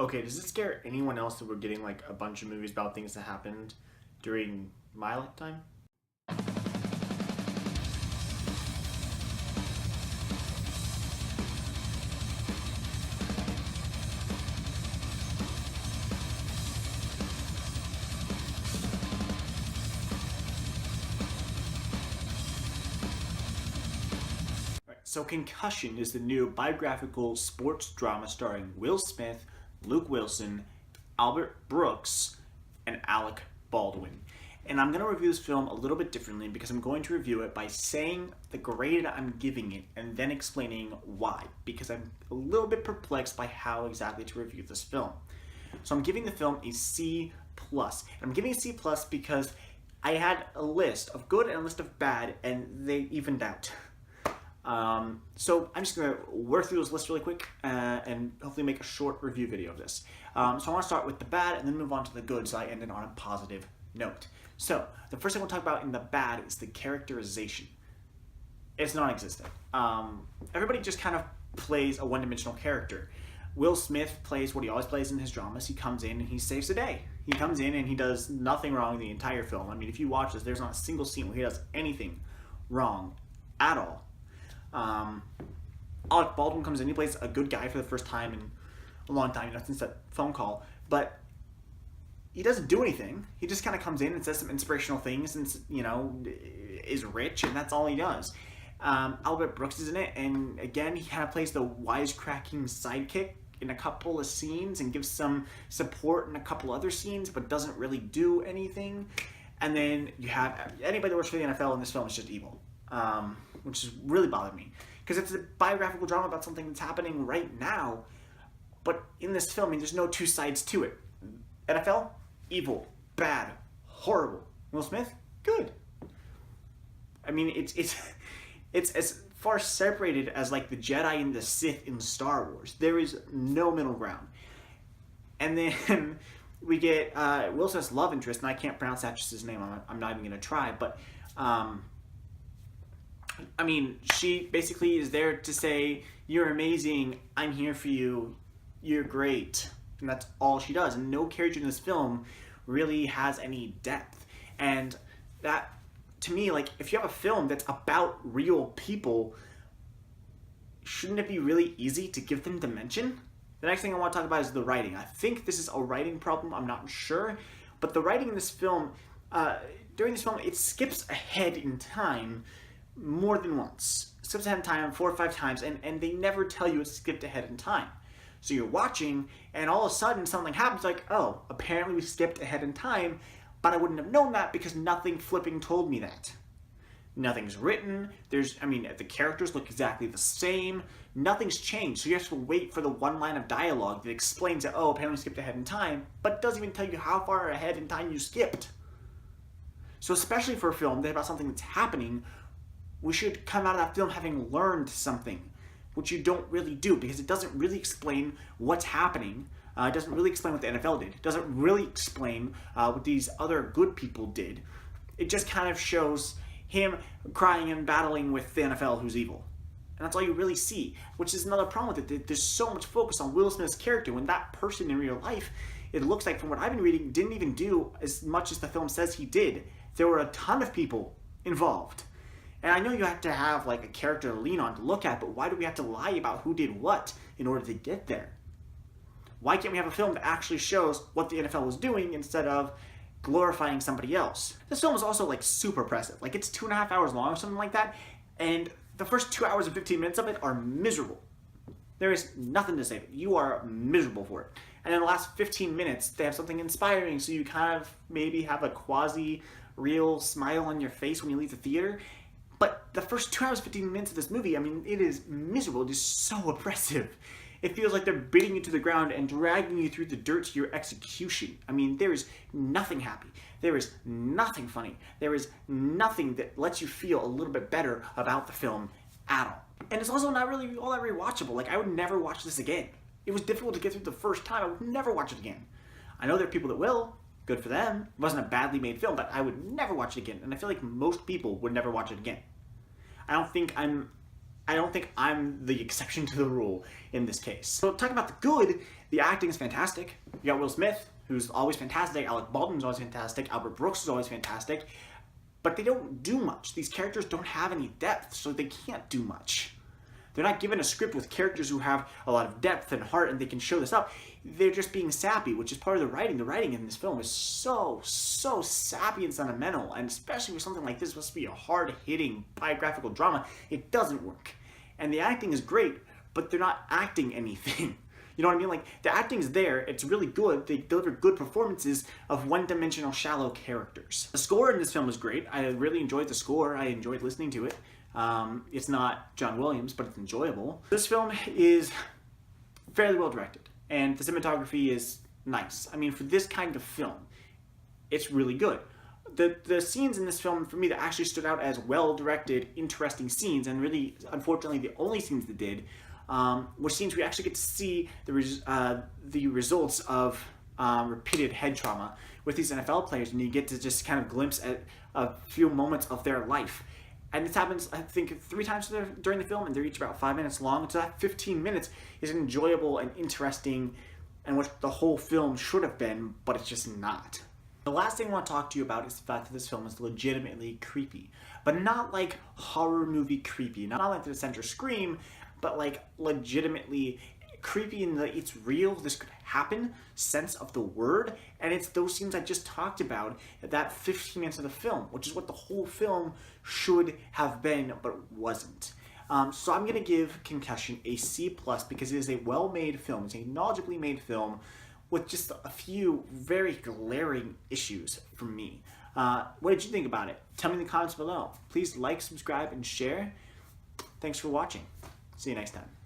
Okay, does it scare anyone else that we're getting like a bunch of movies about things that happened during my lifetime? Right, so Concussion is the new biographical sports drama starring Will Smith, Luke Wilson, Albert Brooks, and Alec Baldwin. And I'm going to review this film a little bit differently because I'm going to review it by saying the grade I'm giving it and then explaining why, because I'm a little bit perplexed by how exactly to review this film. So I'm giving the film a C+. And I'm giving a C+, because I had a list of good and a list of bad, and they evened out. So I'm just going to work through this list really quick and hopefully make a short review video of this. So I want to start with the bad and then move on to the good so I end it on a positive note. So the first thing we'll talk about in the bad is the characterization. It's non-existent. Everybody just kind of plays a one-dimensional character. Will Smith plays what he always plays in his dramas. He comes in and he saves the day. He comes in and he does nothing wrong the entire film. I mean, if you watch this, there's not a single scene where he does anything wrong at all. Alec Baldwin comes in, he plays a good guy for the first time in a long time, since that phone call, but he doesn't do anything. He just kind of comes in and says some inspirational things and, is rich, and that's all he does. Albert Brooks is in it, and again, he kind of plays the wisecracking sidekick in a couple of scenes and gives some support in a couple other scenes, but doesn't really do anything. And then you have anybody that works for the NFL in this film is just evil. Which has really bothered me, because it's a biographical drama about something that's happening right now, but in this film, there's no two sides to it. NFL, evil, bad, horrible. Will Smith, good. I mean, it's as far separated as like the Jedi and the Sith in Star Wars. There is no middle ground. And then we get Will Smith's love interest, and I can't pronounce that just his name. I'm not even going to try, but I mean, she basically is there to say, you're amazing, I'm here for you, you're great. And that's all she does. And no character in this film really has any depth. And that, to me, like, if you have a film that's about real people, shouldn't it be really easy to give them dimension? The next thing I want to talk about is the writing. I think this is a writing problem, I'm not sure. But the writing in this film, during this film, it skips ahead in time more than once. It skips ahead in time 4 or 5 times, and they never tell you it's skipped ahead in time. So you're watching, and all of a sudden something happens like, oh, apparently we skipped ahead in time, but I wouldn't have known that because nothing flipping told me that. Nothing's written, the characters look exactly the same, nothing's changed, so you have to wait for the one line of dialogue that explains that, oh, apparently we skipped ahead in time, but doesn't even tell you how far ahead in time you skipped. So especially for a film that's about something that's happening, we should come out of that film having learned something, which you don't really do, because it doesn't really explain what's happening. It doesn't really explain what the NFL did. It doesn't really explain what these other good people did. It just kind of shows him crying and battling with the NFL who's evil. And that's all you really see, which is another problem with it. There's so much focus on Will Smith's character when that person in real life, it looks like, from what I've been reading, didn't even do as much as the film says he did. There were a ton of people involved. And I know you have to have like a character to lean on to look at, but why do we have to lie about who did what in order to get there? Why can't we have a film that actually shows what the NFL was doing instead of glorifying somebody else? This film is also like super oppressive. Like, it's 2.5 hours long or something like that, and the first 2 hours and 15 minutes of it are miserable. There is nothing to say. You are miserable for it. And in the last 15 minutes, they have something inspiring, so you kind of maybe have a quasi-real smile on your face when you leave the theater. But the first 2 hours, 15 minutes of this movie, it is miserable. It is so oppressive. It feels like they're beating you to the ground and dragging you through the dirt to your execution. There is nothing happy. There is nothing funny. There is nothing that lets you feel a little bit better about the film at all. And it's also not really all that rewatchable. Like, I would never watch this again. It was difficult to get through the first time. I would never watch it again. I know there are people that will. Good for them. It wasn't a badly made film, but I would never watch it again. And I feel like most people would never watch it again. I don't think I'm the exception to the rule in this case. So talking about the good, The acting is fantastic. You got Will Smith, who's always fantastic. Alec Baldwin's always fantastic. Albert Brooks is always fantastic. But they don't do much. These characters don't have any depth, so they can't do much. They're not given a script with characters who have a lot of depth and heart and they can show this up. They're just being sappy, which is part of the writing. The writing in this film is so sappy and sentimental, and especially with something like this, supposed to be a hard-hitting biographical drama, it doesn't work. And the acting is great, but they're not acting anything. You know what I mean? Like, the acting's there, it's really good, they deliver good performances of one-dimensional, shallow characters. The score in this film is great. I really enjoyed the score. I enjoyed listening to it. It's not John Williams, but it's enjoyable. This film is fairly well directed, and the cinematography is nice. I mean, for this kind of film, it's really good. The scenes in this film, for me, that actually stood out as well-directed, interesting scenes, and really, unfortunately, the only scenes that did, were scenes we actually get to see the results of repeated head trauma with these NFL players, and you get to just kind of glimpse at a few moments of their life. And this happens, I think, 3 times during the film, and they're each about 5 minutes long. So that 15 minutes is enjoyable and interesting, and what the whole film should have been, but it's just not. The last thing I want to talk to you about is the fact that this film is legitimately creepy. But not like horror movie creepy. Not like the center scream, but like legitimately creepy in the it's real, this could happen sense of the word. And it's those scenes I just talked about, that 15 minutes of the film, which is what the whole film should have been, but wasn't. So I'm going to give Concussion a C+ because it is a well-made film. It's a knowledgeably made film with just a few very glaring issues for me. What did you think about it? Tell me in the comments below. Please like, subscribe, and share. Thanks for watching. See you next time.